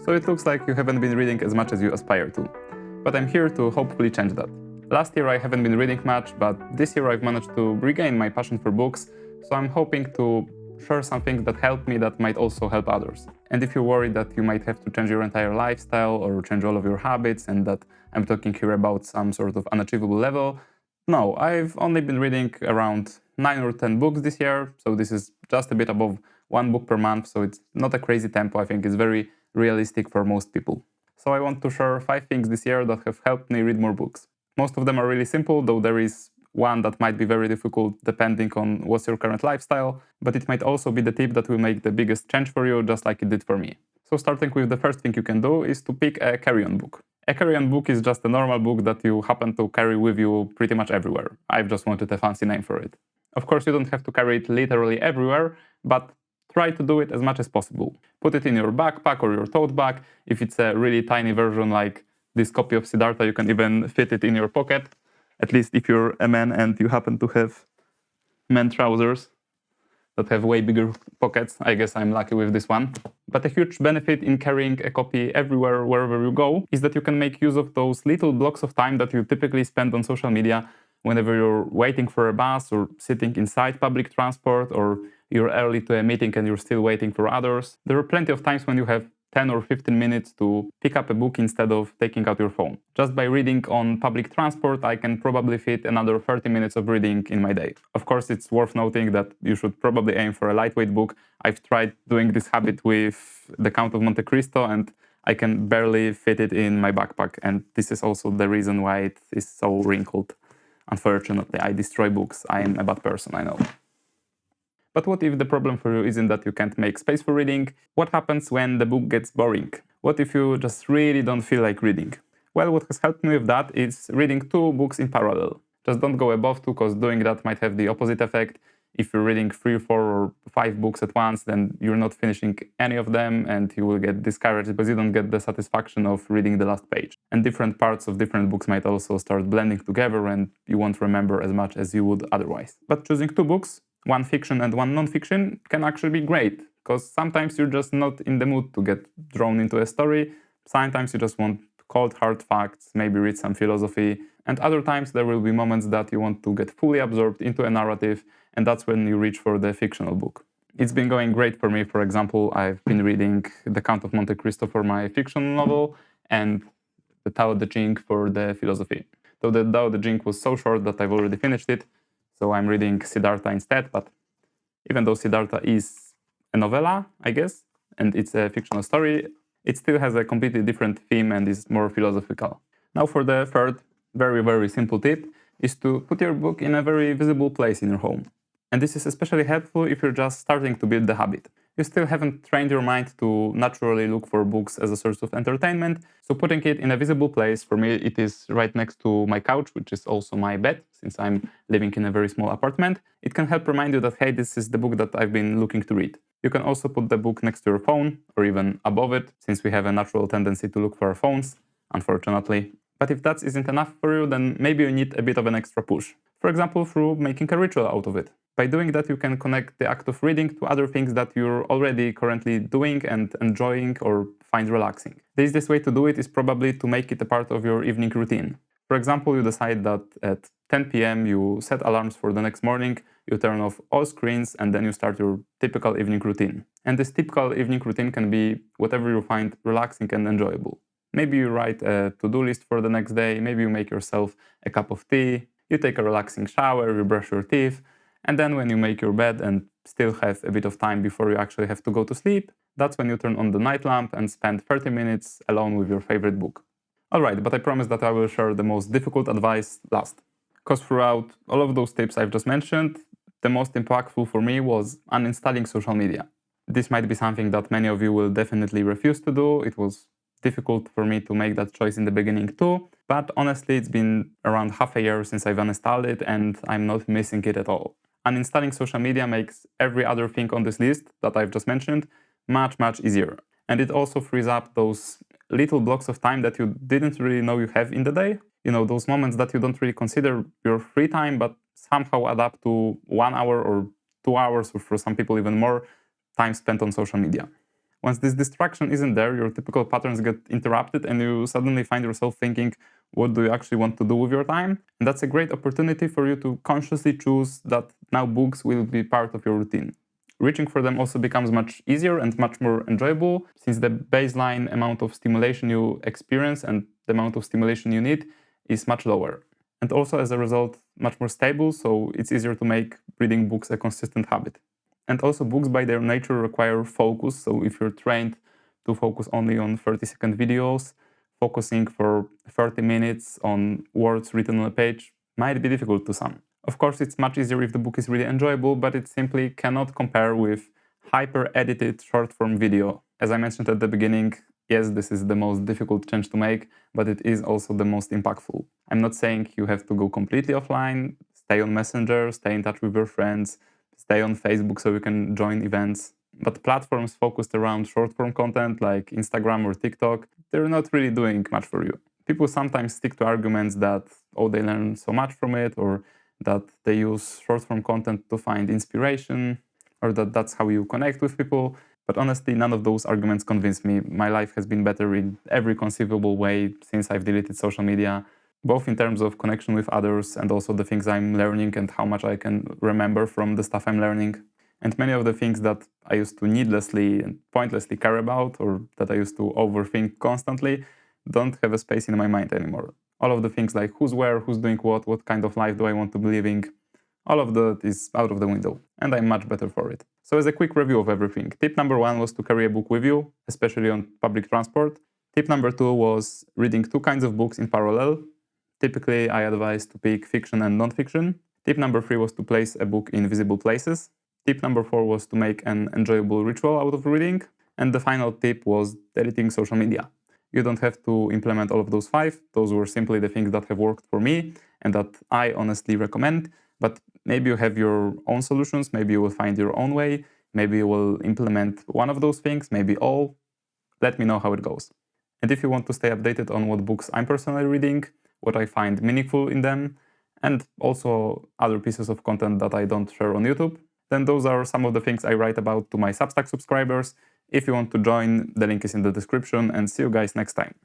so it looks like you haven't been reading as much as you aspire to. But I'm here to hopefully change that. Last year I haven't been reading much, but this year I've managed to regain my passion for books, so I'm hoping to share some things that help me that might also help others. And if you're worried that you might have to change your entire lifestyle or change all of your habits and that I'm talking here about some sort of unachievable level, no, I've only been reading around 9 or 10 books this year, so this is just a bit above 1 book per month, so it's not a crazy tempo. I think it's very realistic for most people. So I want to share 5 things this year that have helped me read more books. Most of them are really simple, though there is one that might be very difficult depending on what's your current lifestyle, but it might also be the tip that will make the biggest change for you, just like it did for me. So starting with the first thing you can do is to pick a carry-on book. A carry-on book is just a normal book that you happen to carry with you pretty much everywhere. I've just wanted a fancy name for it. Of course, you don't have to carry it literally everywhere, but try to do it as much as possible. Put it in your backpack or your tote bag. If it's a really tiny version like this copy of Siddhartha, you can even fit it in your pocket. At least if you're a man and you happen to have men trousers that have way bigger pockets. I guess I'm lucky with this one. But a huge benefit in carrying a copy everywhere, wherever you go, is that you can make use of those little blocks of time that you typically spend on social media whenever you're waiting for a bus or sitting inside public transport, or you're early to a meeting and you're still waiting for others. There are plenty of times when you have 10 or 15 minutes to pick up a book instead of taking out your phone. Just by reading on public transport, I can probably fit another 30 minutes of reading in my day. Of course, it's worth noting that you should probably aim for a lightweight book. I've tried doing this habit with The Count of Monte Cristo, and I can barely fit it in my backpack. And this is also the reason why it is so wrinkled. Unfortunately, I destroy books. I am a bad person, I know. But what if the problem for you isn't that you can't make space for reading? What happens when the book gets boring? What if you just really don't feel like reading? Well, what has helped me with that is reading 2 books in parallel. Just don't go above 2, because doing that might have the opposite effect. If you're reading 3, 4, or 5 books at once, then you're not finishing any of them and you will get discouraged because you don't get the satisfaction of reading the last page. And different parts of different books might also start blending together and you won't remember as much as you would otherwise. But choosing 2 books, one fiction and one non-fiction, can actually be great, because sometimes you're just not in the mood to get drawn into a story. Sometimes you just want cold hard facts, maybe read some philosophy, and other times there will be moments that you want to get fully absorbed into a narrative, and that's when you reach for the fictional book. It's been going great for me. For example, I've been reading The Count of Monte Cristo for my fictional novel and the Tao Te Ching for the philosophy. Though the Tao Te Ching was so short that I've already finished it, so I'm reading Siddhartha instead. But even though Siddhartha is a novella, I guess, and it's a fictional story, it still has a completely different theme and is more philosophical. Now for the third, very, very simple tip, is to put your book in a very visible place in your home. And this is especially helpful if you're just starting to build the habit. You still haven't trained your mind to naturally look for books as a source of entertainment, so putting it in a visible place, for me it is right next to my couch, which is also my bed, since I'm living in a very small apartment. It can help remind you that, hey, this is the book that I've been looking to read. You can also put the book next to your phone, or even above it, since we have a natural tendency to look for our phones, unfortunately. But if that isn't enough for you, then maybe you need a bit of an extra push. For example, through making a ritual out of it. By doing that, you can connect the act of reading to other things that you're already currently doing and enjoying or find relaxing. The easiest way to do it is probably to make it a part of your evening routine. For example, you decide that at 10 p.m. you set alarms for the next morning, you turn off all screens, and then you start your typical evening routine. And this typical evening routine can be whatever you find relaxing and enjoyable. Maybe you write a to-do list for the next day, maybe you make yourself a cup of tea, you take a relaxing shower, you brush your teeth, and then when you make your bed and still have a bit of time before you actually have to go to sleep, that's when you turn on the night lamp and spend 30 minutes alone with your favorite book. Alright, but I promise that I will share the most difficult advice last. Because throughout all of those tips I've just mentioned, the most impactful for me was uninstalling social media. This might be something that many of you will definitely refuse to do. It was difficult for me to make that choice in the beginning too, but honestly it's been around half a year since I've uninstalled it and I'm not missing it at all. Uninstalling social media makes every other thing on this list that I've just mentioned much easier. And it also frees up those little blocks of time that you didn't really know you have in the day. You know, those moments that you don't really consider your free time, but somehow add up to 1 hour or 2 hours, or for some people even more, time spent on social media. Once this distraction isn't there, your typical patterns get interrupted and you suddenly find yourself thinking, what do you actually want to do with your time? And that's a great opportunity for you to consciously choose that now books will be part of your routine. Reaching for them also becomes much easier and much more enjoyable, since the baseline amount of stimulation you experience and the amount of stimulation you need is much lower. And also, as a result, much more stable, so it's easier to make reading books a consistent habit. And also, books by their nature require focus, so if you're trained to focus only on 30-second videos, focusing for 30 minutes on words written on a page might be difficult to some. Of course, it's much easier if the book is really enjoyable, but it simply cannot compare with hyper-edited short-form video. As I mentioned at the beginning, yes, this is the most difficult change to make, but it is also the most impactful. I'm not saying you have to go completely offline, stay on Messenger, stay in touch with your friends, stay on Facebook so you can join events. But platforms focused around short-form content like Instagram or TikTok, they're not really doing much for you. People sometimes stick to arguments that, oh, they learn so much from it, or that they use short-form content to find inspiration, or that that's how you connect with people. But honestly, none of those arguments convince me. My life has been better in every conceivable way since I've deleted social media, both in terms of connection with others and also the things I'm learning and how much I can remember from the stuff I'm learning. And many of the things that I used to needlessly and pointlessly care about, or that I used to overthink constantly, don't have a space in my mind anymore. All of the things like who's where, who's doing what kind of life do I want to be living, all of that is out of the window, and I'm much better for it. So as a quick review of everything, tip number 1 was to carry a book with you, especially on public transport. Tip number 2 was reading 2 kinds of books in parallel. Typically, I advise to pick fiction and non-fiction. Tip number 3 was to place a book in visible places. Tip number 4 was to make an enjoyable ritual out of reading. And the final tip was deleting social media. You don't have to implement all of those 5. Those were simply the things that have worked for me and that I honestly recommend. But maybe you have your own solutions, maybe you will find your own way, maybe you will implement one of those things, maybe all. Let me know how it goes. And if you want to stay updated on what books I'm personally reading, what I find meaningful in them, and also other pieces of content that I don't share on YouTube, then those are some of the things I write about to my Substack subscribers. If you want to join, the link is in the description, and see you guys next time.